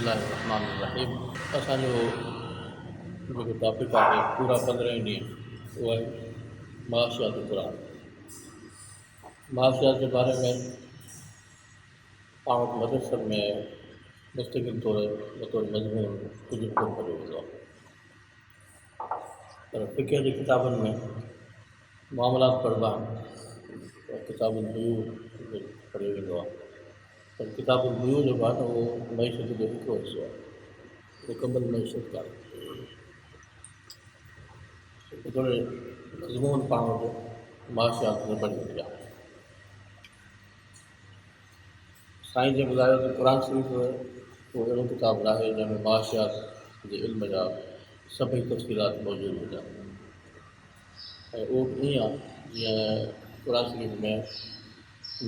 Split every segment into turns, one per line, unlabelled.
बिस्मिल्लाहिर्रहमानिर्रहीम। असांजो जेको टॉपिक आहे पूरा 15 ॾींहं उहा आहे मुआशियात क़ुरान। मुआशियात जे बारे में पाण वटि मदरसनि में मुस्तक़िल तौर बतौर मज़मून कुझु कोन पढ़ियो वेंदो आहे, पर फ़िक़ह जी किताबनि में मामलात पढ़िबा आहिनि, किताबुल बुयू पढ़ियो वेंदो आहे। पर किताबुल बुयू जेको आहे न उहो मईशत जो हिकिड़ो हिसो आहे, मुकमल मईशत कान्हे। थोरे मज़मून पाण वटि मुआशियात में पढ़ी वेंदी आहे। साईं जंहिं ॿुधायो त क़ुर शरीफ़ उहो अहिड़ो किताबु आहे जंहिंमें मुआशियात जे इल्म जा सभई तफ़सीलात मौजूदु हुजनि। ऐं उहो ईअं आहे जीअं क़ुर शरीफ़ में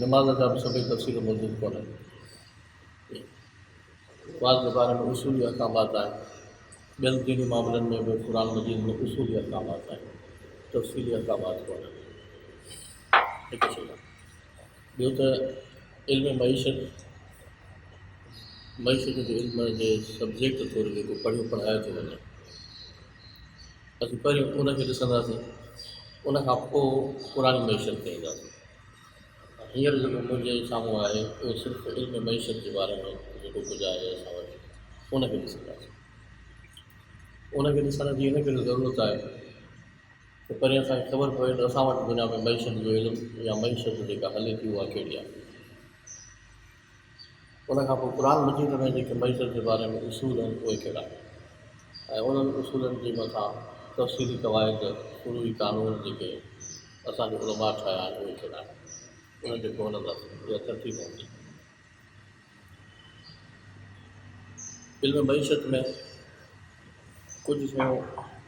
नमाज़ जा बि सभई तफ़सील मौजूदु कोन्हनि। नमाज़ जे बारे में उसूली अहकामात आहिनि, ॿियनि दीनी मामलनि में बि क़ुर मजीद में उसूली अहकामात आहिनि, तफ़सीली अहकामात कोन्हनि। हिकु शइ आहे। ॿियो त इल्म मईशत जे इल्म जे सब्जेक्ट तौरु जेको पढ़ायो थो वञे, असीं पहिरियों उनखे ॾिसंदासीं, उनखां पोइ क़ुर मईशत ते ईंदासीं। हींअर जेको मुंहिंजे साम्हूं आहे उहो सिर्फ़ु इल्म मईशत जे बारे में जेको कुझु आहे असां वटि उनखे ॾिसंदासीं। उनखे ॾिसण जी इन करे ज़रूरत आहे त पहिरीं असांखे ख़बर पए त असां वटि दुनिया में मईशत जो इल्मु या मईशत जेका हले थी उहा कहिड़ी आहे। उनखां पोइ क़ुर मजीद में जेके मईशत जे बारे में उसूल आहिनि उहे कहिड़ा आहिनि, ऐं उन्हनि उसूलनि जे मथां तफ़सीली क़वाइद क़ुरूई कानून जेके असांजे उलमा ठाहिया आहिनि उहे कहिड़ा आहिनि, उन्हनि खे पढ़ंदासीं। इहा तरतीब हूंदी। इल्म मईशत में कुझु शयूं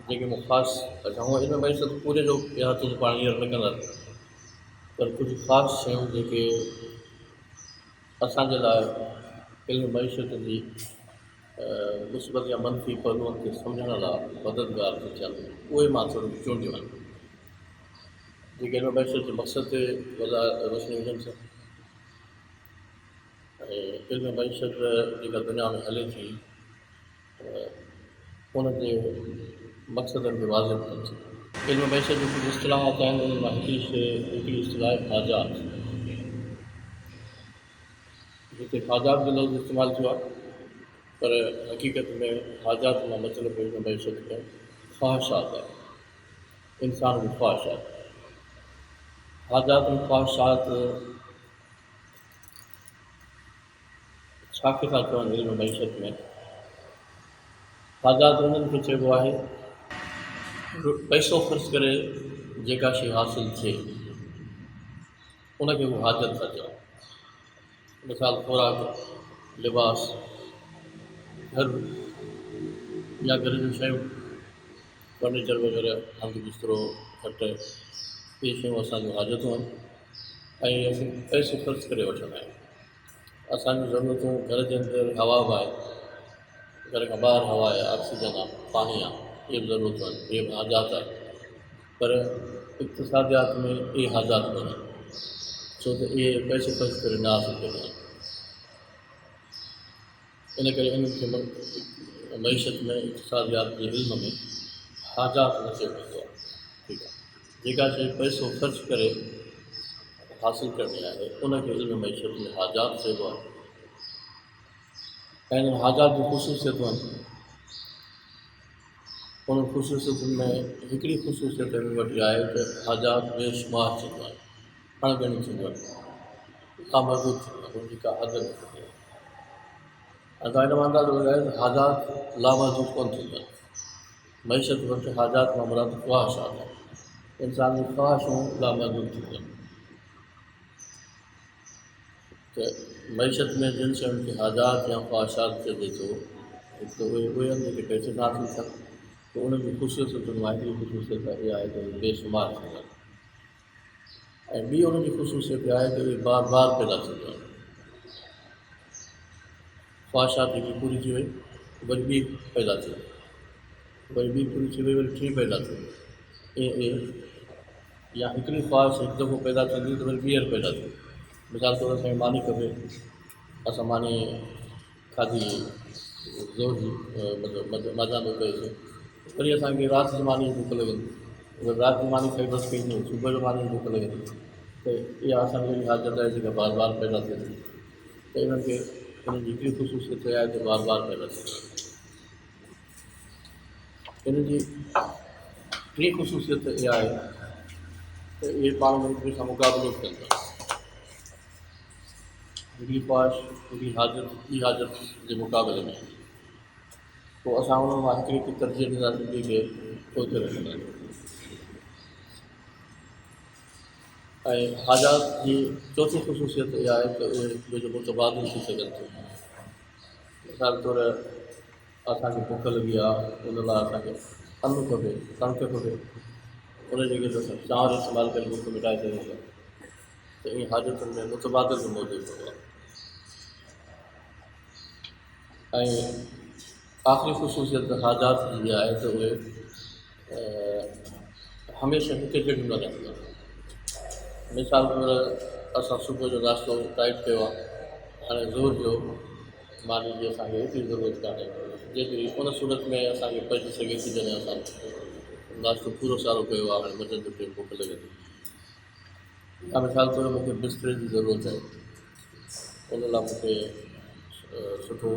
जेके मूं ख़ासि हूअं इल्म मईशत पूरे जो हथ जो पाण हींअर न कंदासीं, पर कुझु ख़ासि शयूं जेके असांजे लाइ इल्म मईशत जी मुस्बत या मनफ़ी पहलुअनि खे सम्झण लाइ मददगार थी थियनि, उहे मां थोरो चूंडियूं आहिनि जेके इल्म मईशत जे मक़सद ते रोशनी हुजनि। ऐं इल्म मईशत जेका दुनिया में हले थी उनजे मक़सदनि खे वाज़िब कनि थी। इल्म मईशत जूं कुझु इस्तिलाहात आहिनि, उन मां हिकिड़ी इस्तिलाह हाजात, जिते हाजात जो लफ़्ज़ इस्तेमालु थियो आहे, पर हक़ीक़त में हाजात मां मतिलबु इल्म मईशत में ख़्वाहिशात आहे, इंसान जी ख़्वाहिशात। हाजात ऐं ख़्वाहिशात छा खे था चवनि इल्म मईशत में? हाजात उन्हनि खे चइबो आहे पैसो ख़र्चु करे जेका शइ हासिलु थिए उनखे उहो हाजत था चवनि। मिसाल ख़ुराक, लिबास, घर या घर जूं शयूं, फर्नीचर वग़ैरह, हंधि बिस्तरो, खट, इहे शयूं असांजूं हाजतूं आहिनि ऐं असीं पैसो ख़र्चु करे वठंदा आहियूं। असांजूं ज़रूरतूं घर जे अंदरि हवा बि आहे, घर खां ॿाहिरि हवा आहे, ऑक्सीजन आहे, पाणी आहे, इहे बि ज़रूरतूं आहिनि, इहे बि हाजात आहिनि। पर इक़्तिसादियात में इहे हाजात कोन्हनि, छो त इहे पैसो ख़र्चु करे न हासिलु कंदा आहिनि। इन करे इन्हनि खे मईशत में इक़्तिसादियात जे इल्म में हाजात न चयो वेंदो आहे। ठीकु आहे, जेका शइ पैसो ख़र्चु करे हासिलु करणी आहे उनखे इल्म मईशत में हाजात चइबो आहे। ऐं इन्हनि हाजात जूं ख़ुशूसियतूं आहिनि। उन्हनि ख़ुशूसियतुनि में हिकिड़ी ख़ुशूसियत मूं वटि आहे त हाजात बेशुमार थींदियूं आहिनि, अणगणियूं थींदियूं आहिनि, लामहदूद थींदियूं आहिनि, उनजी का हद न थींदी आहे। असां हिन मां अंदाज़ो लॻायो त हाजात लामहदूद कोन थींदियूं आहिनि। मईशत वटि हाजात मां मुराद ख़्वाहिशात आहे, इंसान जी ख़्वाहिशूं लामहदूद थींदियूं आहिनि। त मईशत में जिन शयुनि खे हाजात या ख़्वाहिशात चइजे थो, हिकु त उहे आहिनि जेके पैसे सां हासिलु थियनि, त उन्हनि जी ख़ुशूसियतुनि मां हिकिड़ी ख़ुशूसियत इहा आहे त उहे बेशुमार थींदा आहिनि। ऐं ॿी उन्हनि जी ख़ुशूसियत इहा आहे त उहे बार बार पैदा थींदियूं आहिनि। ख़्वाहिशात हिकिड़ी पूरी थी वई, वरी ॿी पैदा थी वई, वरी ॿी पूरी थी वई, वरी टी पैदा थी वई, ईअं या हिकिड़ी ख़्वाहिश हिकु दफ़ो पैदा थींदी त वरी ॿीहर पैदा थी। मिसाल तौरु असांखे मानी खपे, असां मानी खाधी, ज़ोर जी मतिलबु मज़ा थो कयोसीं वरी असांखे राति जो मानी जी बुख लॻे थी राति जो मानी खाई बसि कई न सुबुह जो मानी जी बुख लॻे थी त इहा असांजी अहिड़ी हालत आहे जेका बार बार पैदा थिए थी त इन्हनि खे इन्हनि जी हिकिड़ी ख़ुशूसियत आहे त बार बार पैदा थिए इन जी टी ख़ुशूसियत इहा आहे त इहे पाण में हिक ॿिए सां मुक़ाबिलो कनि था हिकिड़ी ख़्वाहिश हिकिड़ी हाज़त ॿी हाज़त जे मुक़ाबले में पोइ असां उन मां हिकिड़ी खे तरजीह ॾींदासीं ॿी खे सोचे रखंदासीं ऐं हाजात जी चोथी ख़ुशूसियत इहा आहे त उहे हिक ॿिए जो मुतबादिल थी सघनि थियूं मिसाल तौर असांखे बुख लॻी आहे उन लाइ असांखे अन्न खपे कणिक खपे उन जे करे असां चांवर इस्तेमालु करे बुख मिटाए सघूं था त ईअं हाजतुनि में मुतबादिल बि मौजूदु हूंदो आहे ऐं आख़िरी ख़ुशूसियत हाजात जी इहा आहे त उहे हमेशह हिकु जहिड़ी न रहंदी आहे मिसाल तौर असां सुबुह जो नाश्तो टाइट कयो आहे हाणे ज़ोर जो मानी जी असांखे एतिरी ज़रूरत कान्हे जेतिरी उन सूरत में असांखे पइजी सघे थी जॾहिं असां नाश्तो पूरो सारो कयो आहे हाणे मंझंदि जो टाइम बुख लॻे थी या मिसाल तौर मूंखे बिस्तरे जी ज़रूरत आहे उन लाइ मूंखे सुठो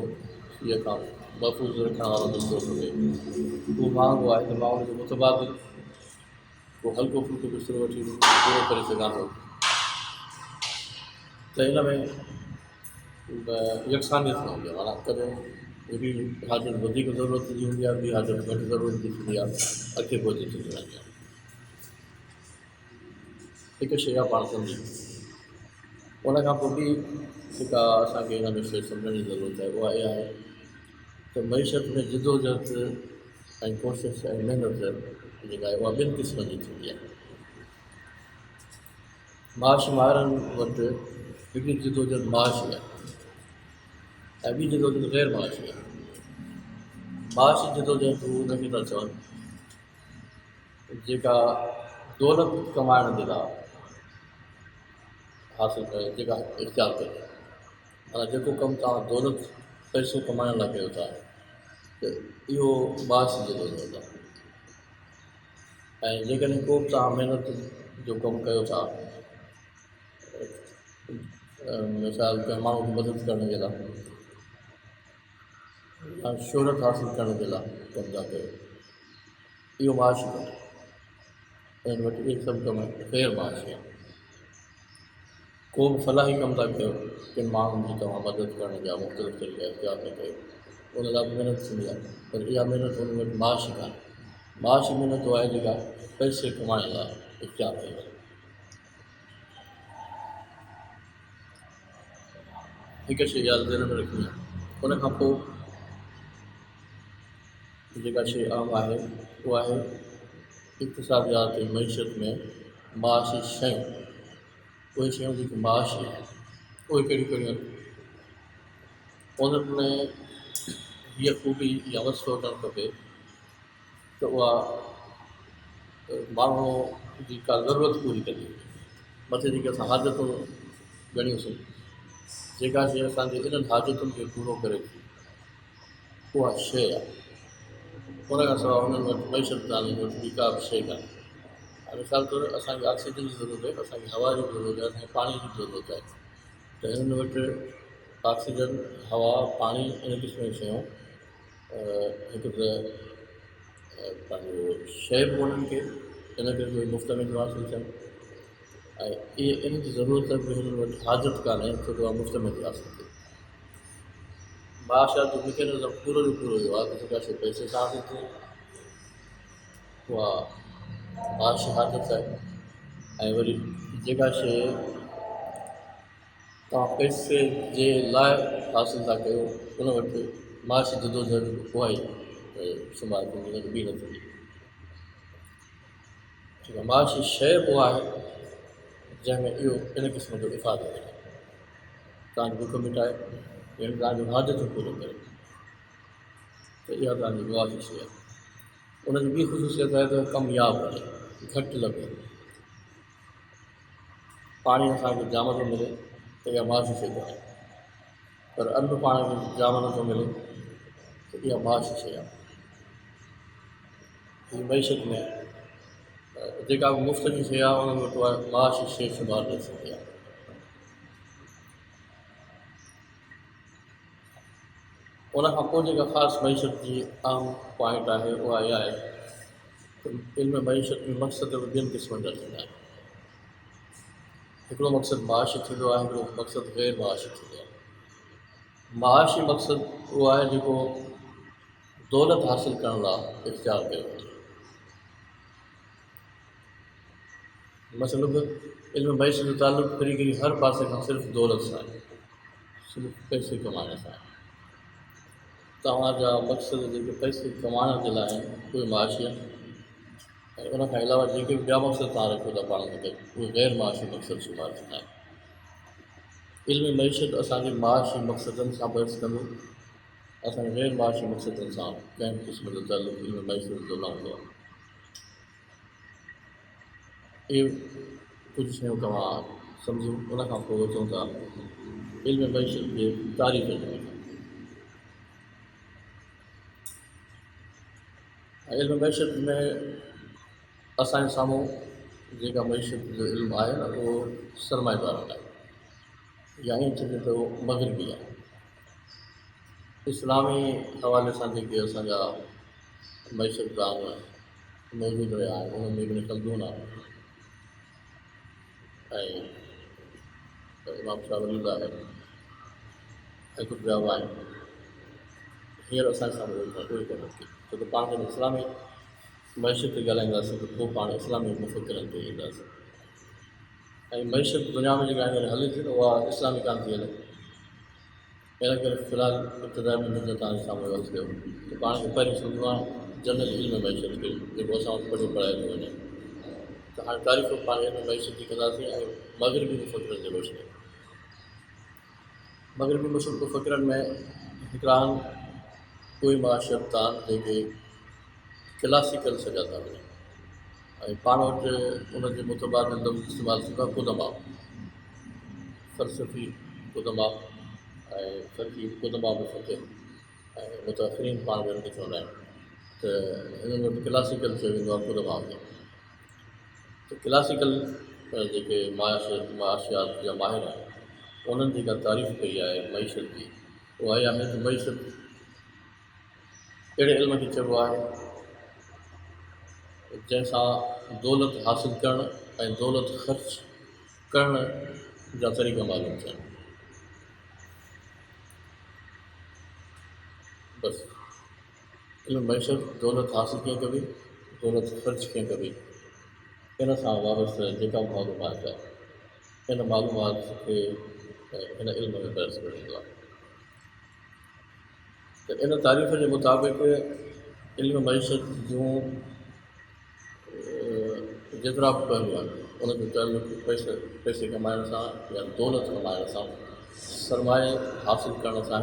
सीअ खां महफ़ूज़ रखण वारो बिस्तरो खपे उहो महांगो आहे त मां उनजो मुतबादिल पोइ हल्को फुल्को बिस्तरो वठी पूरो करे सघां थो त हिन में यकसानियत न हूंदी आहे माना कॾहिं हिकिड़ी हाज़त वधीक ज़रूरत जी हूंदी आहे ॿी हाज़त घटि ज़रूरत जी थींदी आहे अॻिते पोइ थी रहंदी आहे हिकु शइ आहे पाण सम्झी उन खां पोइ ॿी जेका असांखे हिन में शइ सम्झण जी ज़रूरत आहे उहा इहा आहे त मईशत में जिदोजहद ऐं कोशिशि ऐं महिनत जेका आहे उहा ॿिनि क़िस्मनि जी थींदी आहे माश माहिरनि वटि हिकिड़ी जिदोजहद माशी आहे ऐं ॿी जिदोजहद ग़ैर माशी आहे माश जिदोजहद हू हुनखे था चवनि जेका दौलत कमाइण जे लाइ हासिलु करे जेका इख़्तियार करे माना जेको कमु तव्हां दौलत पैसो कमाइण लाइ कयो था त इहो माश जिदोजहद आहे ऐं जेकॾहिं को बि तव्हां महिनत जो कमु कयो था मिसाल कंहिं माण्हू खे मदद करण जे लाइ या शोहरत हासिलु करण जे लाइ कमु था कयो इहो माश आहे हिन वटि इहे सभु कम ग़ैर माशी आहे को बि फलाही कमु था कयो किन माण्हुनि जी तव्हां मदद करण जा मुख़्तलिफ़ तरीक़ा इख़्तियार था कयो उन लाइ बि महिनत थींदी आहे पर इहा महिनत हुन वटि माश कान्हे माश महिनत उहा आहे जेका पैसे कमाइण लाइ इख़्तियार कई आहे हिकु शइ यादि ज़हन में रखणी आहे उन खां पोइ जेका शइ आम आहे उहा आहे इक़्तिसादियात ऐं मईशत में माशी शयूं उहे शयूं जेके माशी उहे कहिड़ियूं कहिड़ियूं आहिनि उन्हनि में हीअ ख़ूबी या वसफ़ हुजणु खपे त उहा माण्हू जी का ज़रूरत पूरी कंदी मथे जेके असां हाजतूं ॻणियूंसीं जेका शइ असांजे इन्हनि हाजतुनि खे पूरो करे थी उहा शइ आहे उन खां सवाइ हुननि वटि मईशत कान्हे हुन वटि ॿी का बि शइ कान्हे मिसाल तौर असांखे ऑक्सीजन जी ज़रूरत आहे असांखे हवा जी ज़रूरत आहे असांखे पाणी जी ज़रूरत आहे त हिननि वटि ऑक्सीजन हवा पाणी इन क़िस्म जूं शयूं हिकु त पंहिंजो शइ बि उन्हनि खे इन करे कोई मुफ़्त में थियूं हासिलु थियनि ऐं इहे इन जी ज़रूरत बि हिननि वटि हाजत कान्हे छो जो मुफ़्त में थी हासिलु थिए معاشيات जो मैकेनिज़म पूरो जो पूरो इहो आहे त जेका शइ पैसे सां हासिलु थिए उहा माशी हाजत आहे ऐं वरी जेका शइ तव्हां पैसे जे लाइ हासिलु था कयो उन वटि माशी जिदोजहद उहा ई शुमार थींदी उन ॿी न थींदी ठीकु आहे माशी शइ उहा आहे जंहिंमें इहो इन क़िस्म जो इफ़ादो आहे तव्हांजी बुख मिटाए यानी तव्हांजो हाजतूं पूरो करे त इहा तव्हांजी मुआशी शइ आहे उनजी ॿी ख़ुशूसियत आहे त कमयाबु आहे घटि लॻे पाणी असांखे जाम थो मिले त इहा मुआशी शइ आहे पर अन्न पाण खे जाम नथो मिले इहा माशी शइ आहे। हीअ मैशत में जेका बि मुफ़्त जी शइ आहे उन वटि उहा माशी शइ शुमार न थींदी आहे। उनखां पोइ जेका ख़ासि मैशत जी आम पॉइंट आहे उहा इहा आहे त इल्म मैशत में मक़सद बि ॿियनि क़िस्मनि जा थींदा आहिनि। हिकिड़ो मक़सदु माशी थींदो आहे, हिकिड़ो मक़सदु ग़ैर माशी थींदो आहे। माशी मक़सदु उहो आहे जेको दौलत हासिलु करण लाइ इख़्तियार कयो वञे। मसइलो इल्म मैशत जो तालुक़ु करी हर पासे खां सिर्फ़ु दौलत सां आहे, सिर्फ़ु पैसे कमाइण सां आहे। तव्हांजा मक़सद जेके पैसे कमाइण जे लाइ आहिनि उहे माशियत, ऐं उनखां अलावा जेके बि ॿिया मक़सद तव्हां रखो था पाण खे उहे ग़ैर माशी मक़सद शुमार थींदा आहिनि। इल्म मैशत असांजे माशी मक़सदनि सां बहस कंदो, असांजे ग़ैर माशी मक़सदनि सां कंहिं क़िस्म जो तालुक़ु इल्म मैशत जो न हूंदो आहे। इहे कुझु शयूं तव्हां सम्झो, उनखां पोइ अचूं था इल्म मैशत जे तारीफ़ जे मथां। इल्म मैशत में असांजे साम्हूं जेका मैशत जो इल्मु आहे न उहो सरमाएदार आहे, या ईअं चइजे त उहो मग़रबी आहे। इस्लामी हवाले सां जेके असांजा मैशतदान मौजूदु रहिया आहिनि उन्हनि में इब्न खल्दून आहे ऐं इमाम शाह वलीउल्लाह आहे ऐं कुझु ॿिया बि आहिनि। हींअर असांजे साम्हूं कोई कोन थी, छो त पाण जॾहिं इस्लामी मैशत ते ॻाल्हाईंदासीं त पोइ पाण इस्लामी मुफ़क्किरनि ते ईंदासीं। ऐं मैशत दुनिया में जेका हींअर हले थी न उहा इस्लामी कान थी हले। इन करे फ़िलहालु इब्तिदा में मुंहिंजो तव्हांजे साम्हूं अर्ज़ु कयो त पाण खे पहिरीं सम्झणो आहे जनरल इल्म मैशत खे जेको असां वटि पढ़ियो पढ़ायो थो वञे। त हाणे तारीफ़ पाण इल्म मैशत जी कंदासीं ऐं मग़रबी मुफ़क्किरनि जे रोशनी में। मग़रबी मुफ़क्किरनि में हिकिड़ा आहिनि उहे मुआशियात जेके क्लासिकल सॼा था वञनि, ऐं पाण वटि उनजे मुतबादिल लफ़्ज़ इस्तेमालु थींदो आहे क़ुदमा, फ़लसफ़ी क़ुदमा ऐं फ़क़ीह क़ुदमा मुफ़क्किर ऐं मुतअख़िरीन पाण में उनखे चवंदा आहिनि। त हिननि वटि क्लासिकल चयो वेंदो आहे क़ुदमा खे। त क्लासिकल जेके मुआशियात जा माहिर आहिनि उन्हनि जेका तारीफ़ कई आहे मैशत जी उहा इहा आहे त मैशत अहिड़े इल्म खे चइबो आहे जंहिंसां दौलत हासिलु करणु ऐं दौलत ख़र्च करण जा तरीक़ा मालूम थियनि। बसि इल्म मैशत दौलत हासिलु कीअं कबी, दौलत ख़र्च कीअं कबी, इन सां वाबस्तु जेका बि मालूमात आहे इन मालूमात खे हिन इल्म में बहस करणो आहे। त इन तारीफ़ जे मुताबिक़ इल्म मैशत जूं जेतिरा बि पहलू आहिनि उनजो तालुक़ु पैसे कमाइण सां या दौलत कमाइण सां, सरमाए हासिलु करण सां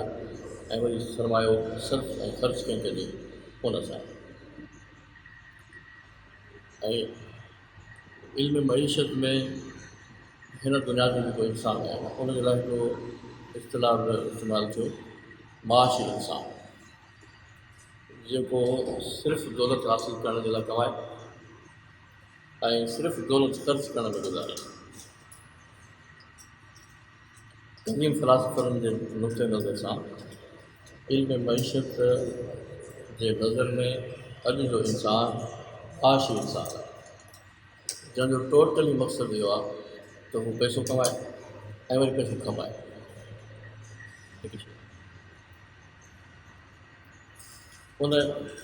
ऐं वरी सरमायो सर्फ़ ऐं ख़र्च कीअं कजे उन सां। ऐं इल्म मैशत में हिन दुनिया जो जेको इंसानु आहे उनजे लाइ हिकिड़ो इख़्तिलाफ़ इस्तेमालु थियो माशी इंसानु, जेको सिर्फ़ु दौलत हासिलु करण जे लाइ कमाए ऐं सिर्फ़ु दौलत ख़र्च करण में गुज़ारे। क़दीम फ़िलासफ़रनि जे नुक़्ते नज़र सां इल्म मैशत जे नज़र में अॼु जो इंसानु माशी इंसानु आहे, जंहिंजो टोटली मक़सदु इहो आहे त हू पैसो कमाए ऐं वरी पैसो कमाए। उन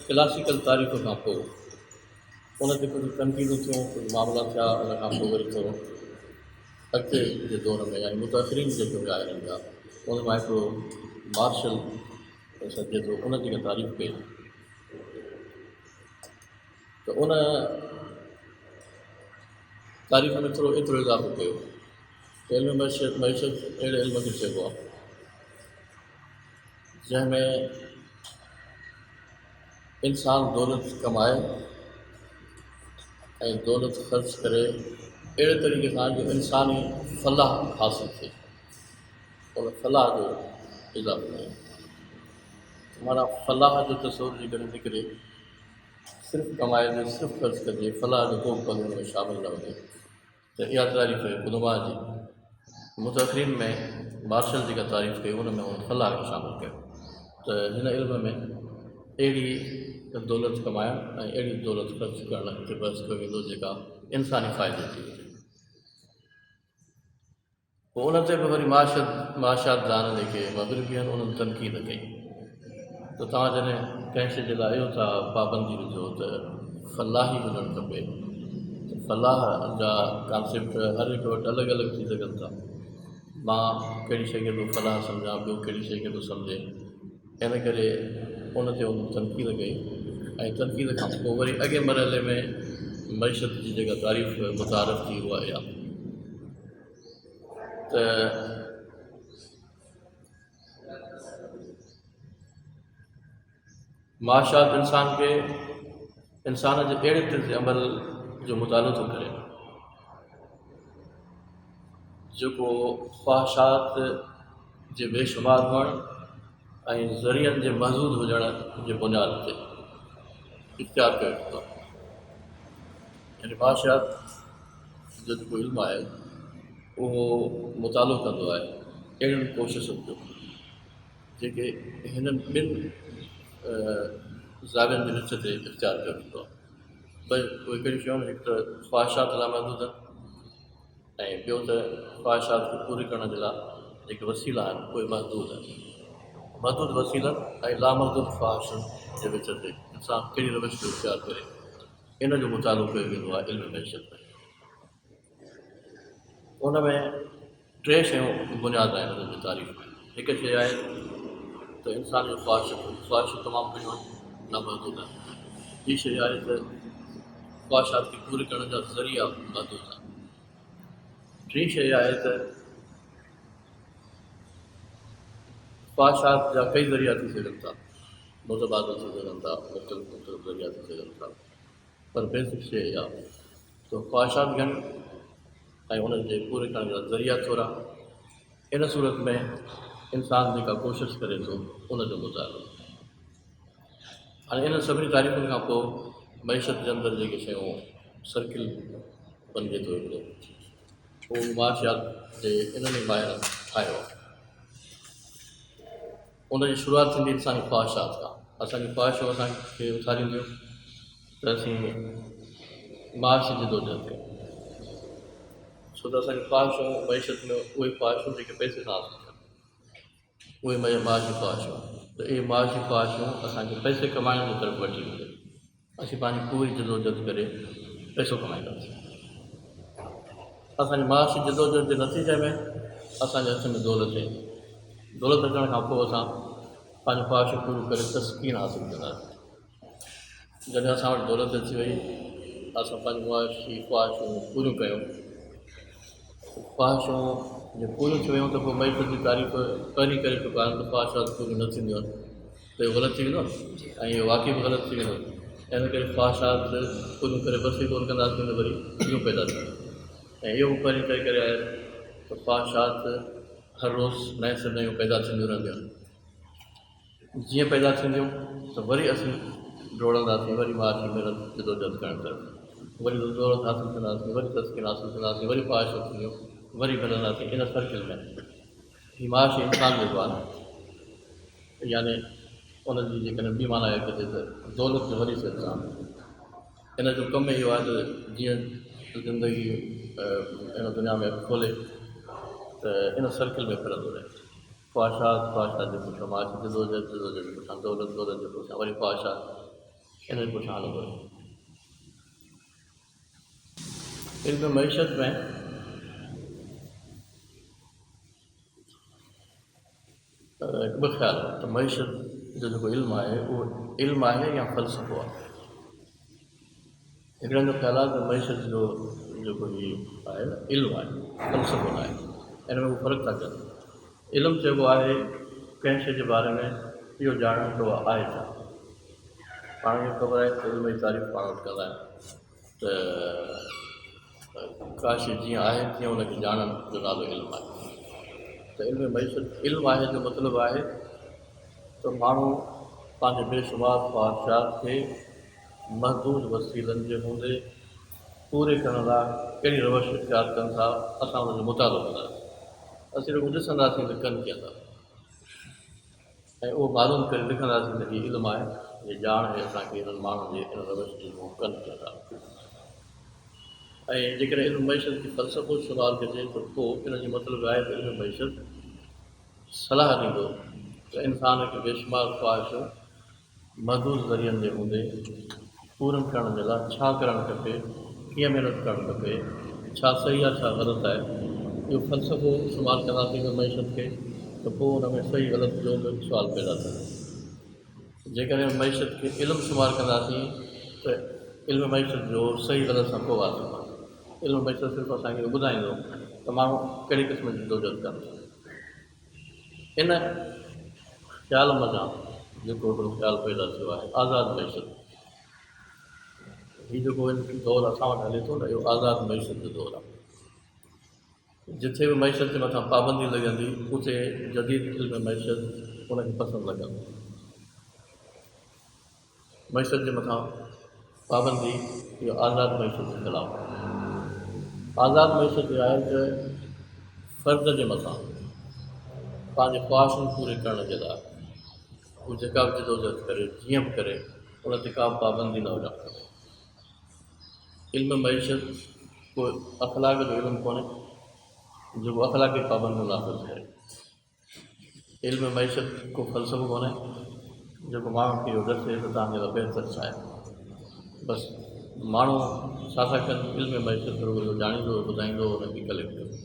क्लासिकल तारीख़ खां पोइ उन ते कुझु तनक़ीदूं थियूं, कुझु मामला थिया, उन खां पोइ वरी थोरो अॻिते जे दौर में यानी मुतअख़िरीन जेके हुआ हिननि जा उन मां हिकिड़ो मार्शल सघिजे थो उन जेका तारीफ़ कई त उन तारीफ़ में थोरो एतिरो इज़ाफ़ो कयो त इल्म मैशत अहिड़े इल्म खे चइबो आहे जंहिंमें इंसानु दौलत कमाए ऐं दौलत ख़र्च करे अहिड़े तरीक़े सां जो इंसानी फलाह हासिलु थिए, उन फलाह जो इज़ाफ़ो कयो। माना फलाह जो तस्वुर जी करे निकिरे सिर्फ़ु कमाए जे सिर्फ़ु ख़र्चु कजे फलाह जो को कम में शामिल न वञे त इहा तारीफ़ ख़ुदमा जी मुतअख़िरीन में मार्शल जेका तारीफ़ कई उन में उन फलाह खे शामिल कयो त हिन इल्म में अहिड़ी दौलत कमाइण ऐं अहिड़ी दौलत ख़र्चु करण ते बहस कयो वेंदो जेका इंसानी फ़ाइदे जी हुजे। पोइ उन ते बि वरी معاشیات दान जेके मग़रिबी आहिनि उन्हनि तनक़ीद कई त तव्हां जॾहिं कंहिं शइ जे लाइ इहो था पाबंदी विझो त फलाह ई हुजणु खपे त फलाह जा कॉन्सेप्ट हर हिकु वटि अलॻि अलॻि थी सघनि था। मां कहिड़ी शइ खे थो फलाह सम्झां ॿियो कहिड़ी शइ खे थो सम्झे इन करे उन ते उन तनक़ीद कई ऐं तनक़ीद खां पोइ वरी अॻे मरहले में मईशत जी जेका तारीफ़ मुतारफ़ थी उहा इहा त معاشیات इंसान जे अहिड़े तर्ज़ अमल जो मुतालो थो करे जेको ख़्वाहिशात जे बेशुमार हुअण ऐं ज़रियनि जे महदूद हुजण जे बुनियाद ते इख़्तियार कयो वेंदो आहे। यानी معاشیات जो जेको इल्मु आहे उहो मुतालो कंदो आहे अहिड़ियुनि कोशिशुनि जो जेके हिननि ॿिनि ज़ावियुनि जे विच ते इख़्तियार कयो वेंदो आहे। भई उहे कहिड़ियूं शयूं हिकु त ख़्वाहिशात लामहदूद आहिनि ऐं ॿियो त ख़्वाहिशात खे पूरी करण जे लाइ जेके वसीला आहिनि उहे महदूद आहिनि। महदूद वसीलनि ऐं लामहदूद ख़्वाहिशुनि जे विच ते इंसानु कहिड़ी रवश जो इख़्तियार करे इन जो मुतालो कयो वेंदो आहे इल्म मैशत में। उन में टे शयूं बुनियाद आहिनि उन्हनि जी तारीफ़ में। हिकु शइ आहे त इंसान जो ख़्वाहिश तमामु घणियूं नामहदूद आहिनि। ॿी शइ आहे त ख़्वाहिशात खे पूरी करण जा ज़रिया महदूद आहिनि। टी शइ आहे त ख़्वाहिशात जा कई ज़रिया थी सघनि था मुतबादिल थी सघनि था मुख़्तलिफ़ ज़रिया थी सघनि था पर बेसिक शइ इहा त ख़्वाहिशात घणी ऐं उन्हनि जे पूरे करण जा ज़रिया थोरा। इन सूरत में इंसानु जेका कोशिशि करे थो उनजो मुतालो। हाणे इन सभिनी तारीफ़ुनि खां पोइ मईशत जे अंदरि जेके शयूं सर्किल बणिजे थो हिकिड़ो उहो معاشیات जे इन्हनि ॿाहिरि ठाहियो आहे। उनजी शुरूआति थींदी इंसानी ख़्वाहिशात खां। असांजी ख़्वाहिशूं असांखे उथारींदियूं त असीं माश जिदोजहद कयूं छो त असांजी ख़्वाहिशूं मईशत में उहे ख़्वाहिशूं जेके पैसे सां हासिलु थियनि उहे माशी ख़्वाहिशूं त इहे माशी ख़्वाहिशूं असांखे पैसे कमाइण जी तरफ़ वठी वेंदियूं। असीं पंहिंजी पूरी जिदोजहद करे पैसो कमाईंदासीं। असांजी माशी जिदोजहद जे नतीजे में असांजे हथ में दौलत ईंदी। दौलत अचण खां पोइ असां पंहिंजूं ख़्वाहिशूं पूरियूं करे तस्कीन हासिलु कंदासीं। जॾहिं असां वटि दौलत अची वई असां पंहिंजूं मुआशी ख़्वाहिशूं पूरियूं कयूं। ख़्वाहिशूं जे पूरियूं थी वियूं त पोइ मईशत जी तारीफ़ पहिरीं करे चुका आहिनि त ख़्वाहिशात पूरियूं न थींदियूं आहिनि त इहो ग़लति थी वेंदो ऐं इहो वाक़ई बि ग़लति थी वेंदो। इन करे ख़्वाहिशात पूरियूं करे बसी कोन कंदासीं त वरी इहो पैदा थींदो ऐं इहो बि पहिरीं तइ करे आहे त ख़्वाहिशात हर रोज़ु नए से नयूं पैदा थींदियूं रहंदियूं आहिनि। जीअं पैदा थींदियूं त वरी असीं डोड़ंदासीं वरी माशी महिनत जिदोजहद करण तरफ़ वरी दौलत हासिलु कंदासीं वरी तस्कीन हासिलु कंदासीं वरी ख़्वाहिशूं थींदियूं वरी मिलंदासीं। इन सर्किल में ही माशी इंसान जेको आहे यानी उनजी जेकॾहिं ॿी माना आहे कजे त दौलत जो वरी इंसान इन जो कमु इहो आहे त जीअं ज़िंदगी इन दुनिया में खोले त इन सर्किल में फिरंदो रहे। ख़्वाहिशात जे पुठियां माशी जिदोजहद जे पुठियां दौलत जे पुठियां वरी ख़्वाहिशात इन जे पुठियां हलंदो रहे। इल्म मईशत में ॿ ख़्याल त मईशत जो जेको इल्मु आहे उहो इल्मु आहे या फ़लसफ़ो आहे। हिकिड़नि जो ख़्यालु आहे त मईशत जो जेको हीउ आहे इल्मु आहे फ़लसफ़ो न आहे। इन में उहो फ़र्क़ु था कनि। इल्मु चइबो आहे कंहिं शइ जे बारे में इहो ॼाणणु त उहा आहे छा। पाण खे ख़बर आहे त इल्म जी तारीफ़ पाण वटि कंदा आहिनि त का शइ जीअं आहे तीअं उनखे ॼाणण जो नालो इल्मु आहे। त इल्म मईशत इल्मु आहे जो मतिलबु आहे त माण्हू पंहिंजे बेशुमार ख्वाहिशात खे महदूद वसीलनि जे हूंदे पूरे करण लाइ कहिड़ी रवश इख्तियार कनि था, असां हुनजो मुतालो कंदासीं। असीं रुॻो ॾिसंदासीं त कनि कीअं था, ऐं उहो मालूम करे लिखंदासीं त हीअ इल्मु आहे, हीअ ॼाण आहे असांखे हिननि माण्हुनि जे इन रवश जी कनि कीअं था। ऐं जेकॾहिं इल्मु मईशत खे फ़लसफ़ो शुमार कजे त पोइ इन जो मतिलबु आहे त इल्मु मईशत सलाह ॾींदो त इंसान खे बेशुमार ख़्वाहिश महदूद ज़रियनि जे हूंदे पूरनि करण जे लाइ छा करणु खपे, कीअं महिनत करणु खपे, छा सही आहे छा ग़लति आहे, इहो फ़लसफ़ो शुमार कंदासीं मईशत खे त पोइ हुन में सही ग़लति जो बि सुवाल पैदा थिए। जेकॾहिं मईशत खे इल्मु शुमार कंदासीं त इल्मु मईशत जो सही ग़लति सां को वास्तो कान्हे। इल्मु मईशत सिर्फ़ु असांखे ॿुधाईंदो त माण्हू कहिड़ी क़िस्म जी जदोजहद कनि। इन ख़्याल मज़ा जेको हिकिड़ो ख़्यालु पैदा थियो आहे आज़ादु मईशत, हीउ जेको दौरु असां वटि हले थो न, इहो आज़ादु मईशत जो दौरु आहे। जिथे बि मईशत जे मथां पाबंदी लॻंदी उते जदीद इल्मु मईशत उनखे पसंदि लॻंदो। मईशत जे मथां पाबंदी इहो आज़ादु मईशत जे ख़िलाफ़ु आहे। आज़ादु मईशत इहा आहे त फ़र्द जे मथां पंहिंजे ख़्वाहिशूं पूरे करण जे लाइ हू जेका बि जदोजहद करे, जीअं बि करे, उन ते का बि पाबंदी न हुजणु खपे। इल्मु मईशत कोई अख़लाक जो इल्मु कोन्हे जेको अख़लाक़ी पाबंदियूं नाफ़िज़ करे। इल्मु मईशत को फ़लसफ़ो कोन्हे जेको माण्हुनि खे इहो ॾसे त तव्हांजे लाइ बहितर छा आहे। बसि माण्हू छा था कनि, इल्मु मईशत रुॻो इहो ॼाणींदो, ॿुधाईंदो, हुनखे कलेक्ट कंदो।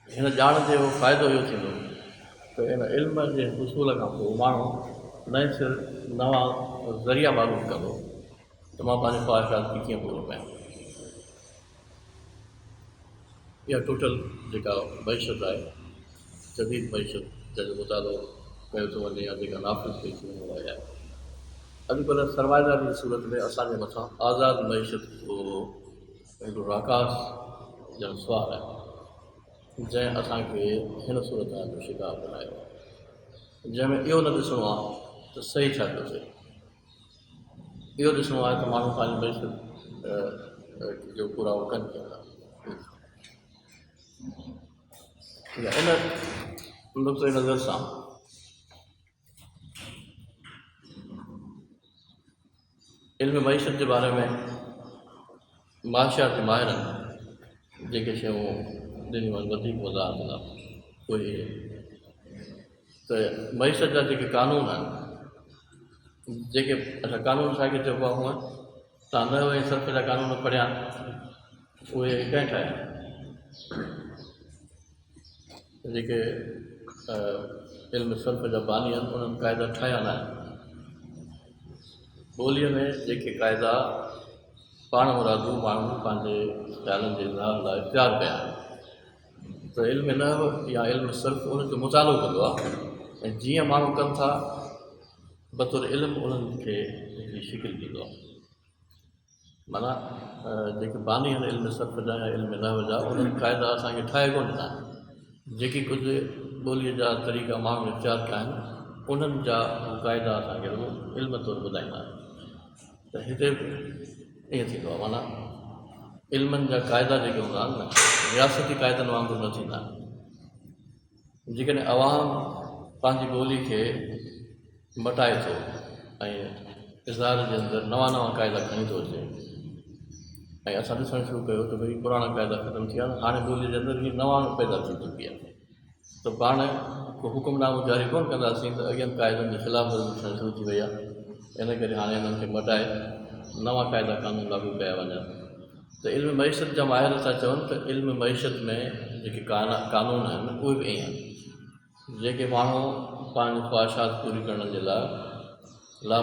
हिन ॼाण जो फ़ाइदो इहो थींदो त इन इल्म जे उसूल खां पोइ माण्हू नए सिर नवां ज़रिया मालूम कंदो त मां पंहिंजे ख़्वाहिशात खे कीअं पूरो कयां। इहा टोटल जेका मईशत आहे, जदीद मईशत जंहिंजो मुतालो कयो थो वञे या जेका नाफ़िज़ कई थी वञे आहे। अॼुकल्ह सरमाएदारी जी सूरत में असांजे मथां आज़ादु मईशत जो हिकिड़ो राकास ॼण सुवाल आहे जंहिं असांखे हिन सूरत जो शिकार बनायो आहे, जंहिंमें इहो न ॾिसणो आहे त सही छा थो थिए, इहो ॾिसणो आहे त माण्हू पंहिंजी मईशत जो पूरा कनि कीअं था। इन नुक़्ते नज़र सां इल्मु मईशत जे बारे में معاشيات जे माहिरनि जेके शयूं ॾिनियूं आहिनि वधीक वज़ाहत लाइ कोई त मईशत जा जेके कानून आहिनि, जेके अच्छा कानून छाखे चइबो आहे, हूअं तव्हां नव ऐं सर्फ़ जा कानून पढ़िया उहे कंहिं ठाहिया, जेके इल्मु सर्फ़ जा बानी आहिनि उन्हनि क़ाइदा ठाहिया न आहिनि। ॿोलीअ में जेके क़ाइदा पाण मुरादू माण्हू पंहिंजे ख़्यालनि जे इज़हार लाइ इख़्तियार कया आहिनि त इल्मु नहव या इल्मु सर्फ़ उनजो मुतालो कंदो आहे ऐं जीअं माण्हू कनि था बतौर इल्मु उन्हनि खे हिकिड़ी शिकिल ॾींदो आहे। माना जेके बानी आहिनि इल्मु सर्फ़ जा या इल्मु नहव जा उन्हनि क़ाइदा असांखे ठाहे कोन ॾिना आहिनि, जेकी कुझु ॿोलीअ जा तरीक़ा माण्हू इख़्तियार कया आहिनि उन्हनि जा क़ाइदा असांखे इल्म तौरु ॿुधाईंदा आहिनि। त हिते ईअं थींदो आहे, माना इल्मनि जा क़ाइदा जेके हूंदा आहिनि न रियासती क़ाइदनि वांगुरु न थींदा आहिनि। जेकॾहिं अवाम पंहिंजी ॿोली खे मटाए थो ऐं इज़हार जे अंदरि नवां नवां क़ाइदा खणी थो अचे ऐं असां ॾिसणु शुरू कयो त भई पुराणा क़ाइदा ख़तमु थी विया, हाणे ॿोलीअ जे अंदरि हीअ नवां पैदा थी चुकी आहे, त पाण को हुकुमनामो जारी कोन कंदासीं त अॻियनि क़ाइदनि जे ख़िलाफ़ वर्ज़ी थियणु शुरू थी वई आहे। इन करे हाणे हिननि खे मटाए नवां क़ाइदा कानून लागू कया वञनि। त इल्मु मईशत जा माहिर था चवनि त इल्मु मईशत में जेके कानून आहिनि उहे बि ईअं आहिनि जेके माण्हू पंहिंजी ख़्वाहिशात पूरी करण जे लाइ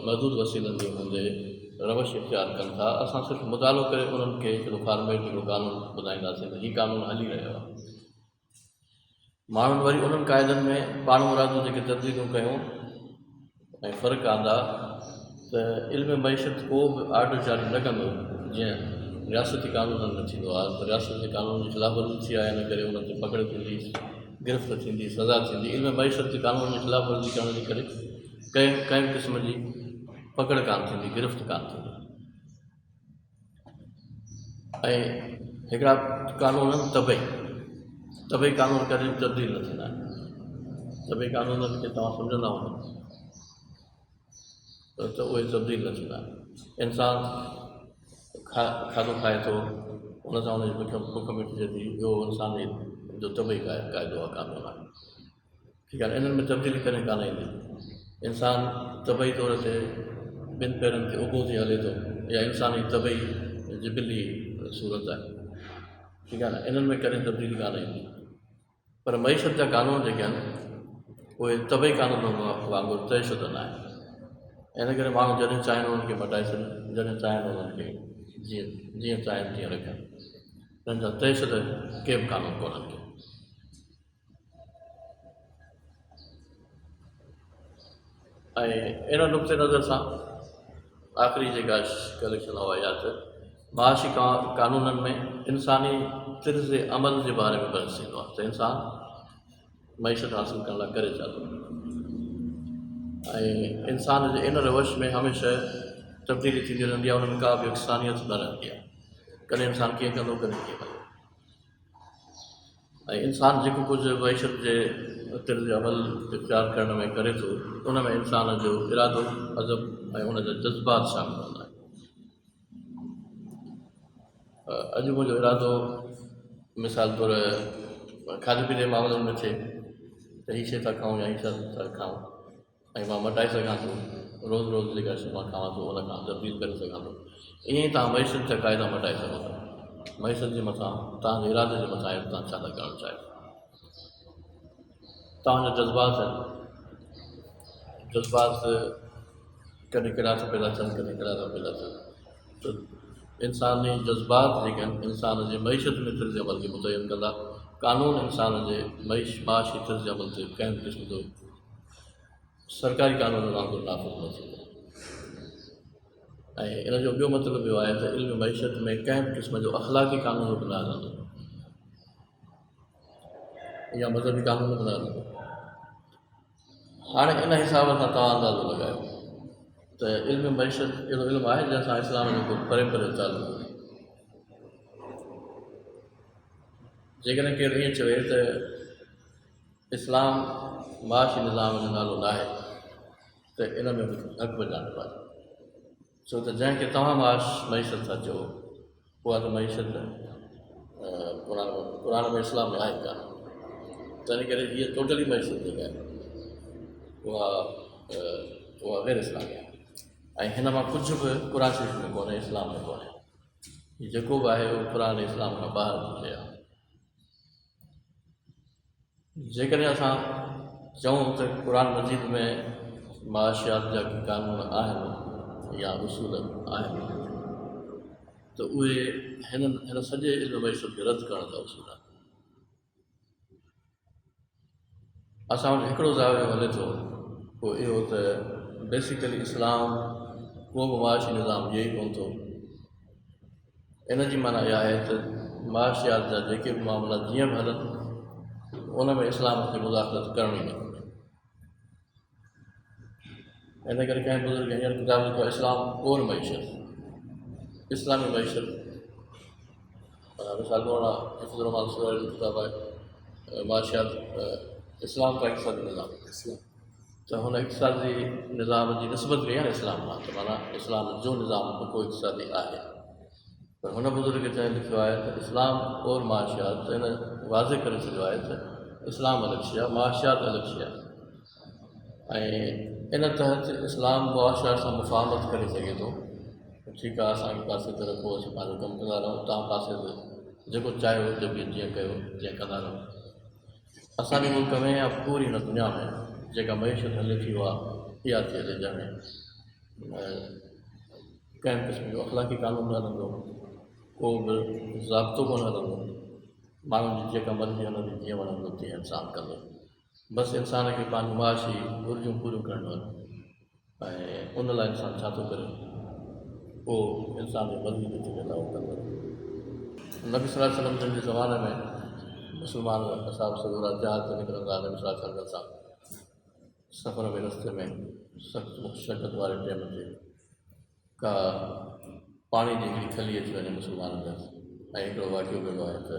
महदूद वसीलनि जे हूंदे रवश इख़्तियार कनि था। असां सिर्फ़ु मुतालो करे उन्हनि खे हिकिड़ो फॉर्मेट हिकिड़ो कानून ॿुधाईंदासीं त हीउ कानून हली रहियो आहे। माण्हुनि वरी उन्हनि क़ाइदनि में पाण मुरादू जेके तब्दीलियूं कयूं ऐं फ़र्क़ु आंदा त इल्मु मईशत को बि आर्डर जारी न कंदो जीअं रियासती कानूननि में थींदो आहे त रियासती कानून जी ख़िलाफ़ वर्ज़ी थी आहे, इन करे उन्हनि ते पकड़ थींदी, गिरफ़्त थींदी, सज़ा थींदी। इल्म मईशत जे क़ानून जी ख़िलाफ़ वर्ज़ी करण जे करे कंहिं क़िस्म जी पकड़ कान थींदी, गिरफ़्त कान थींदी। ऐं हिकिड़ा क़ानून आहिनि तबई क़ानून कॾहिं तब्दील न थींदा आहिनि। तबई क़ानूननि खे तव्हां सम्झंदा वञो त उहे तब्दील न थींदा आहिनि। इंसानु खाधो खाए थो, उन सां हुनजी बुख मिटिजे थी, इहो इंसान जो तबई क़ाइदो आहे, क़ानून आहे। ठीकु आहे, इन्हनि में तब्दीली कॾहिं कान ईंदी। इंसानु तबई तौर ते ॿिनि पेरनि ते उभो थी हले थो, या इंसानी तबई जिबिली सूरत आहे। ठीकु आहे न, इन्हनि में कॾहिं तब्दीली कान ईंदी। पर मईशत जा क़ानून जेके आहिनि उहे तबई क़ानून वांगुरु तयशुदा न आहिनि। इन करे माण्हू जॾहिं चाहिनि उन्हनि खे मटाए छॾनि, जॾहिं चाहिनि उन्हनि खे जीअं चाहिनि तीअं रखनि। हिननि जा तयशुद के बि क़ानून कोन्हनि के। ऐं इन नुक़्ते नज़र सां आख़िरी जेका कलेक्शन हुआ या त माशी क़ानूननि में इंसानी तिर्ज़ अमल जे बारे में बहस थींदो आहे त इंसानु मईशत हासिलु करण लाइ करे छा थो। ऐं इंसान जे इन रवश में हमेशह तब्दीली थींदी रहंदी आहे, उनमें का बि यकसानियत न रहंदी आहे। कॾहिं इंसानु कीअं कंदो, कॾहिं कीअं कंदो। ऐं इंसानु जेको कुझु मईशत जे तिर्ज़ अमल इख़्तियार करण में करे थो, उन में इंसान जो इरादो, अज़म ऐं उन जा जज़्बात शामिल हूंदा आहिनि। अॼु मुंहिंजो इरादो मिसाल तौर खाधे पीते मामलनि में थिए त हीअ शइ था खाऊं या हीअ शइ था खाऊं, ऐं मां मटाए सघां थो, रोज़ु रोज़ु जेका शइ मां खावां थो उन खां तब्दील करे सघां थो। ईअं ई तव्हां मईशत जा क़ाइदा मटाए सघो था। मईशत जे मथां, तव्हांजे इरादे जे मथां आहे तव्हां छा था करणु चाहियो। तव्हांजा जज़्बात आहिनि, जज़्बात कॾहिं कहिड़ा था पैदा थियनि, कॾहिं कहिड़ा था पैदा थियनि। त इंसानी जज़्बात जेके आहिनि इंसान जे मईशत में तिर्ज़ अमल खे मुतयन कंदा। क़ानून इंसान जे माशी तिर्ज़ अमल ते कंहिं क़िस्म जो सरकारी क़ानून वांगुरु नाफ़िज़ न थींदो। ऐं इन जो ॿियो मतिलबु इहो आहे त इल्म मईशत में कंहिं बि क़िस्म जो अख़लाक़ी क़ानून बि न हलंदो या मज़हबी क़ानून बि न हलंदो। हाणे इन हिसाब सां तव्हां अंदाज़ो लॻायो त इल्म मईशत अहिड़ो इल्मु आहे जंहिंसां इस्लाम जो को परे परे तालुक़ु कोन्हे। जेकॾहिं केरु ईअं चवे त इस्लाम माशी निज़ाम जो नालो न आहे त इन में बि हक़ वॼाइणो आहे। छो त जंहिंखे तव्हां मईशत था चओ, उहा त मईशत क़ुरान में इस्लाम में आहे कान। तंहिं करे हीअ टोटली मईशत जेका आहे उहा गैर इस्लामी आहे। ऐं हिन मां कुझु बि क़ुरान शरीफ़ में कोन्हे, इस्लाम में कोन्हे। हीअ जेको बि आहे उहो क़ुरान इस्लाम खां ॿाहिरि जी शइ आहे। जेकॾहिं असां चऊं त क़ुरान मजीद में معاشیات जा क़ानून आहिनि या उसूल आहिनि त उहे हिन सॼे इल्म मईशत खे रद्द करण जा उसूल आहिनि। असां वटि हिकिड़ो ज़ावियो हले थो, पोइ इहो त बेसिकली इस्लाम को बि मुआशी निज़ाम ॾिए ई कोन थो। इन जी माना इहा आहे त معاشیات जा जेके बि मामला जीअं बि हलनि उन में इस्लाम खे मुदाख़लत करणी न घुरिजे। इन करे कंहिं बुज़ुर्ग हींअर किताब लिखो आहे इस्लाम और मईशत, इस्लामी मईशत। मिसाल मोलाना किताब आहे معاشیات इस्लाम का इक़्तिसादी निज़ाम, त हुन इक़्तिसादी निज़ाम जी निस्बत कई आहे न इस्लाम मां, त माना इस्लाम जो निज़ाम को इक़्तिसादी आहे। पर हुन बुज़ुर्ग चई लिखियो आहे त इस्लाम और معاشیات, त हिन वाज़े करे छॾियो आहे त इस्लाम अलॻि शइ आहे, معاشیات अलॻि शइ आहे। ऐं इन तहत इस्लाम معاشیات सां मुफ़ाहमत करे सघे थो। ठीकु आहे, असांखे पासे ते रखो, असीं पंहिंजो कमु कंदा रहूं, तव्हां पासे ते जेको चाहियो जीअं कयो जीअं कंदा रहो। असांजे मुल्क में या पूरी हिन दुनिया में जेका मईशत हले थी उहा इहा थी हले, जंहिंमें कंहिं क़िस्म जो अख़लाक़ी क़ानून न हलंदो, को बि ज़ाब्तो कोन हलंदो, माण्हुनि जी जेका मर्ज़ी हलंदी, जीअं वणंदो तीअं इंसानु कंदो। बसि इंसान खे पंहिंजूं मुआशी घुरिजूं पूरियूं करणियूं आहिनि। ऐं उन लाइ इंसानु छा थो करे, पोइ इंसान जी मर्ज़ी जेकी कंदा उहो कंदो। नबी सल्लल्लाहु अलैहि वसल्लम जे ज़माने में मुसलमान असाब सगोरा जहाज ते निकिरंदा नबी सल्लल्लाहु अलैहि वसल्लम सां सफ़र में रस्ते में सख़्तु मुशक़त वारे टाइम ते का पाणी जी हिकिड़ी खली अची वञे मुसलमाननि में ऐं हिकिड़ो वाक़ियो कहिड़ो आहे त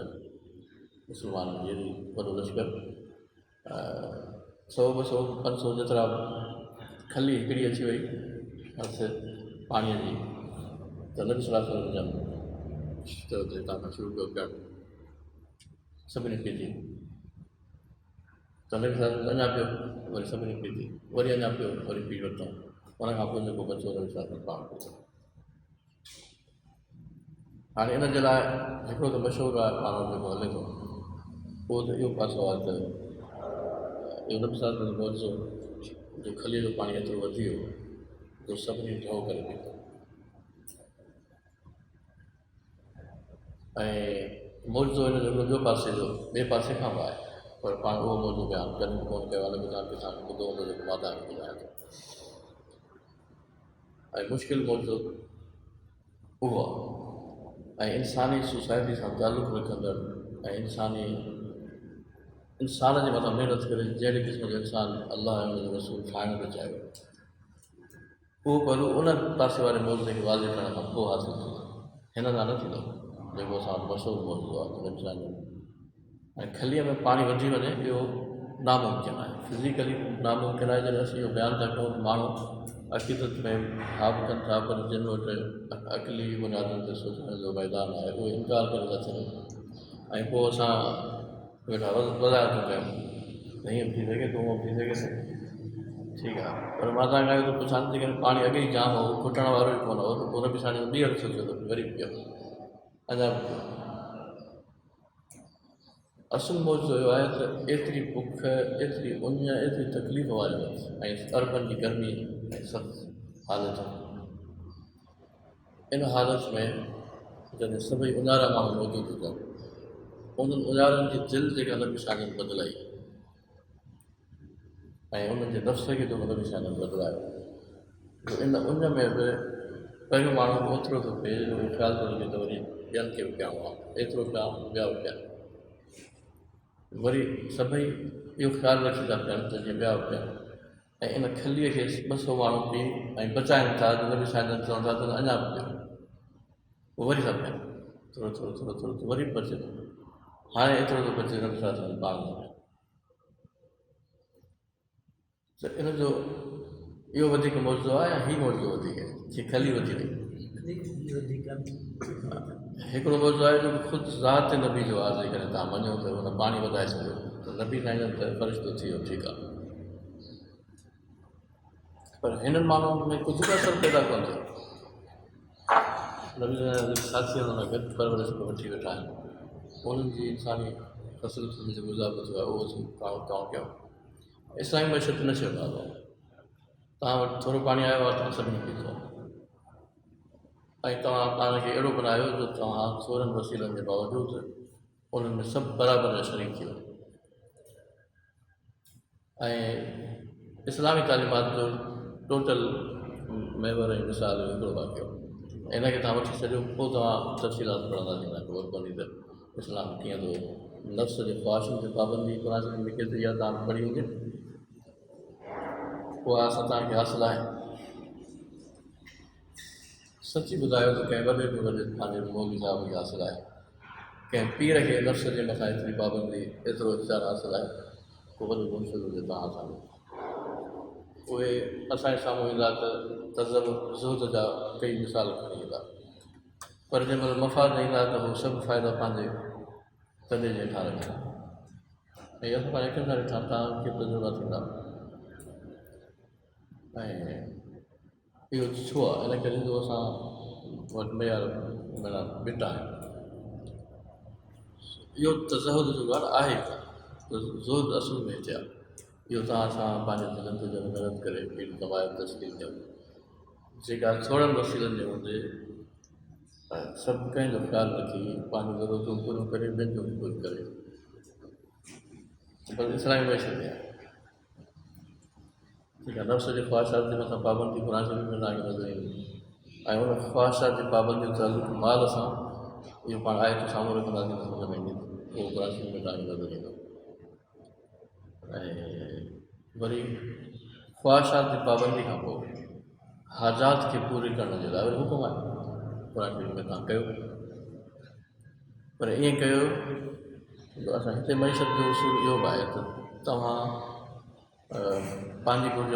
मुसलमाननि जी अहिड़ी वॾो लश्कर 100-200 500 जेतिरा खली हिकिड़ी अची वई हथु पाणीअ जी त नबी सल्लल्लाहु अलैहि वसल्लम चयो त हितां खां शुरू कयो पिया सभिनी पीती त नबी सल्लल्लाहु अलैहि वसल्लम अञा पियो वरी सभिनी पीती वरी अञा पियो वरी पी वरितऊं उन खां पोइ जेको बचियो नबी सल्लल्लाहु अलैहि वसल्लम पाण पियो हाणे इन जे लाइ हिकिड़ो त मशहूरु आहे माण्हू जेको हले थो उहो त इहो पासो आहे त इहो नबी सल्लल्लाहु अलैहि वसल्लम मौजो जो खलीअ जो पाणी एतिरो वधी वियो जो सभिनी ढो करे पीतो ऐं मौजो हिन जो ॿियो पासे जो ॿिए पासे खां बि आहे पर पाण उहो मौजो बयानु कॾहिं कोन कयो आहे ॿुधां किथां ॿुधो हूंदो जेको मां तव्हांखे ॿुधायां थो ऐं मुश्किल मौजो उहो आहे ऐं इंसानी सोसाइटी सां तालुक़ु रखंदड़ ऐं इंसान जे मथां महिनत करे जहिड़े क़िस्म जो इंसानु अलाह ऐं उनजो रसूल ठाहिण थो चाहे उहो पहलू उन पासे वारे मौज़े खे वाज़े करण खां पोइ हासिलु थींदो हिन सां न थींदो जेको असां वटि मशहूरु मौज़ो आहे ऐं खलीअ में पाणी वधी वञे इहो नामुमकिन आहे फिज़िकली नामुमकिन आहे जॾहिं असीं इहो बयानु था कयूं माण्हू अक़ीदत में हा बि कनि था पर जिन वटि अक़ली बुनियादुनि ते सोचण जो मैदान आहे उहे इनकार करे था सघनि ऐं पोइ असां वेठा वधाए था कयूं त हीअं थी सघे थो हूअं थी सघे थो ठीकु आहे पर मां तव्हांखे त पुछां थी करे पाणी अॻे ई जाम हो खुटण वारो ई कोन हो त पोइ न बि साणी ॿीहर सोचियो त वरी पियो अञा असुलु मौजो इहो आहे त एतिरी बुख एतिरी उञ एतिरी तकलीफ़ वारी ऐं अरबनि जी गर्मी ऐं सख़्तु हालत इन हालत में जॾहिं सभई उन्हारा माण्हू मौजूदु हुजनि उन्हनि उन्हारनि जी दिलि जेका नबी साणी बदिलाई ऐं उन्हनि जे नफ़्स खे जेको नबी साणी बदिलायो इन उन में बि पहिरियों माण्हू ओतिरो थो पिए जो ख़्यालु थो लॻे त वरी ॿियनि खे बि पियाऊं आहे एतिरो पिया ॿिया बि पिया वरी सभई इहो ख़्यालु रखी था पियनि त जीअं ॿिया पिया ऐं इन खलीअ खे 200 माण्हू पी ऐं बचाइनि था त नबी साईं चवनि था त अञा बि पियो पोइ वरी था पियनि थोरो थोरो थोरो थोरो वरी बि बचे थो हाणे एतिरो थो बचे नबी साईं पाण त इन जो इहो वधीक मौजो आहे ऐं हीउ मौजो वधीक आहे खली वधी वई हिकिड़ो मौजो आहे जो ख़ुदि ज़ात नबी जो आहे जेकॾहिं तव्हां मञो त हुन पाणी वधाए सघो त नबी साईं त फ़रिश्तो थी वियो ठीकु आहे पर हिननि माण्हुनि में कुझु बि असरु पैदा कोन थियो नबी साथी हुन गॾु परवरिश में वठी वेठा आहिनि उन्हनि जी इंसानी फ़सुल में जेको इज़ाफ़ो थियो आहे उहो तव्हां कयो इस्लामी मैशत न चवंदा हुआ तव्हां वटि थोरो पाणी आयो आहे तव्हां सभिनी पीतो ऐं तव्हां पाण खे अहिड़ो बनायो जो तव्हां सोरहनि वसीलनि जे बावजूदि उन्हनि में सभु बराबरि जा शरीक थी वियो ऐं इस्लामी तालीमात जो टोटल महवर ऐं मिसाल हिकिड़ो वाक़ियो इनखे तव्हां वठी छॾियो पोइ तव्हां तफ़सीलात पढ़ंदा थींदा ख़बर पवंदी त इस्लाम कीअं थो नफ़्स जे ख़्वाहिशुनि ते पाबंदी क़ुर में लिखियलु इहा तव्हां पढ़ी हुजे उहा असां तव्हांखे हासिलु आहे सची ॿुधायो त कंहिं वॾे में वॾे तव्हांजे मोगी साहिब खे हासिलु आहे कंहिं पीर खे नफ़्स जे मथां एतिरी पाबंदी एतिरो इख़्तियार हासिलु आहे को वॾो मुर्शिद हुजे तव्हां सां उहे असांजे साम्हूं ईंदा त तज़ब ज़ुहद जा कई मिसाल खणी ईंदा पर जंहिं महिल मफ़ाद ईंदा त उहे सभु फ़ाइदा पंहिंजे तॾहिं जे हेठां रखंदा ऐं असां पंहिंजे अखियुनि सां ॾिठा तव्हांखे तजुर्बा थींदा ऐं इहो छो आहे इन करे जो असां वटि मयार माना ॿिटा आहिनि इहो तज़हुद जो ॻाल्हि आहे त ज़ुहद असुल में हिते आहे इहो तव्हां सां पंहिंजे दिलनि ते जॾहिं महिनत करे अहिड़ी तमामु तस्कील कयूं जेका थोरनि वसीलनि जे हूंदे सभु कंहिंजो ख़्यालु रखी पंहिंजूं ज़रूरतूं पूरियूं करे ॿियनि जूं बि पूरियूं करे पर इस्लामी मैशत आहे ठीकु आहे नफ़्स जे ख़्वाहिशात जे मथां पाबंदी क़ुर शरीफ़ में तव्हांखे नज़र ईंदी ऐं उन ख़्वाहिशात जी पाबंदी तालुक़ु माल सां इहो पाण आहे त साम्हूं रखंदासीं त सम्झ में ईंदी उहो क़ुरान शरीफ़ में तव्हांखे नज़र ईंदो। ऐं वरी ख्वाहिशात जी पाबंदी खां पोइ हाजात खे पूरी करण जे लाइ वरी हुकुम आहे क़ुरान शरीफ़ में तव्हां कयो, पर ईअं कयो असां हिते मईशत जो उसूल इहो बि आहे त तव्हां पंहिंजी घुर्ज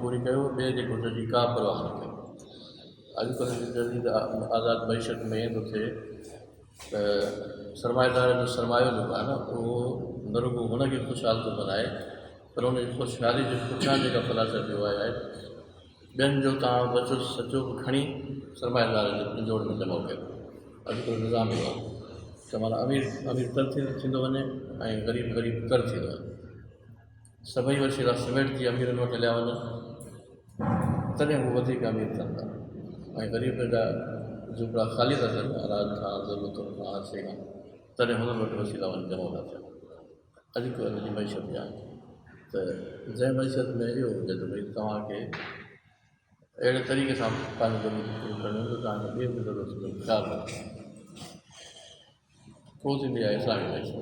पूरी कयो, ॿिए जे घुर्ज जी का परवाह न कयो। अॼुकल्ह जी जदीद आज़ादु मईशत में ईअं थो थिए त सरमाएदार जो सरमायो जेको आहे न उहो न रुॻो हुनखे ख़ुशहाल थो बनाए, पर हुनजी ख़ुशहाली जे पुठियां जेका फ़िलासफ़ी आहे ॿियनि जो तव्हां बचो सचो खणी सरमाएदार जे पिंजोड़ में जमा कयो। अॼुकल्ह निज़ाम इहो आहे त माना अमीर अमीर तर थींदो वञे ऐं ग़रीब ग़रीब तर थींदो वञे। सभई वसीला सिमेट जी अमीरनि वटि हलिया वञनि तॾहिं हू वधीक अमीर थियनि था ऐं ग़रीब जा झूपड़ा ख़ाली था थियनि अनाज खां ज़रूरतुनि खां हर शइ खां, तॾहिं हुननि वटि वसीला वञी जमा था थियनि। अॼुकल्ह जी मईशत में आहे त जंहिं मईशत में इहो हुजे त भई तव्हांखे अहिड़े तरीक़े सां पंहिंजी ज़रूरत पूरी करणी त तव्हांखे ॿिए बि ज़रूरत जो ख़्यालु रखो। पोइ थींदी आहे इस्लामी मईशत।